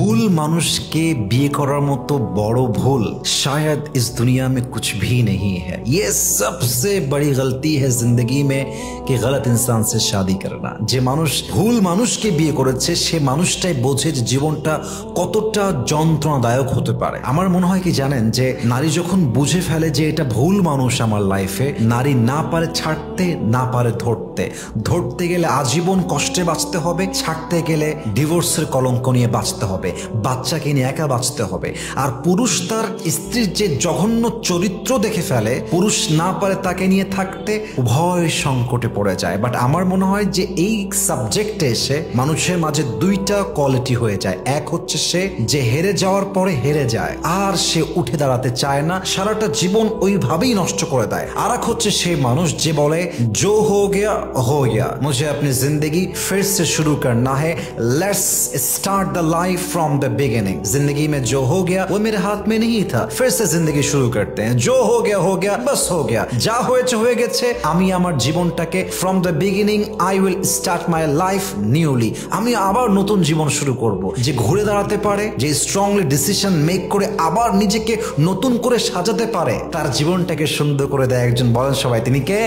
भूल मानुष के बिये करार मतो बड़ो भूल शायद इस दुनिया में कुछ भी नहीं है। ये सबसे बड़ी गलती है जिंदगी में कि गलत इंसान से शादी करना। जे मानुष भूल मानुष के बिये करेছে সে মানুষটাই বোঝে যে জীবনটা কতটা যন্ত্রণাদায়ক হতে পারে। আমার মনে হয় কি জানেন, যে নারী যখন বুঝে ফেলে যে এটা ভুল মানুষ আমার লাইফে, নারী না পারে ছাড়তে, না পারে ধরতে, ধরতে গেলে আজীবন কষ্টে বাঁচতে হবে, ছাড়তে গেলে ডিভোর্সের কলঙ্ক নিয়ে বাঁচতে হবে, বাচ্চাকে নিয়ে একা বাঁচতে হবে। আর পুরুষ তার স্ত্রীর যে জঘন্য চরিত্র দেখে ফেলে, পুরুষ না পারে তাকে নিয়ে থাকতে, উভয় সংকটে পড়ে যায়। বাট আমার মনে হয় যে এই সাবজেক্টে এসে মানুষের মাঝে দুইটা কোয়ালিটি হয়ে যায়। এক হচ্ছে সে যে হেরে যাওয়ার পরে হেরে যায় আর সে উঠে দাঁড়াতে চায় না, সারাটা জীবন ওইভাবেই নষ্ট করে দেয়। আর এক হচ্ছে সে মানুষ যে বলে जो हो गया, मुझे अपनी जिंदगी फिर से शुरू करना है, let's start the life from the beginning. जिंदगी में जो हो गया वो मेरे हाथ में नहीं था, फिर से जिंदगी शुरू करते हैं। जो हो गया बस हो गया, যা হয়েছে হয়ে গেছে, আমি আমার জীবনটাকে from the beginning I will start my life newly, আমি আবার নতুন জীবন শুরু করব। যে ঘুরে দাঁড়াতে পারে, যে স্ট্রংলি ডিসিশন মেক করে আবার নিজেকে নতুন করে সাজাতে পারে, তার জীবনটাকে সুন্দর করে দেয় একজন। বলেন সবাই তিনি কে?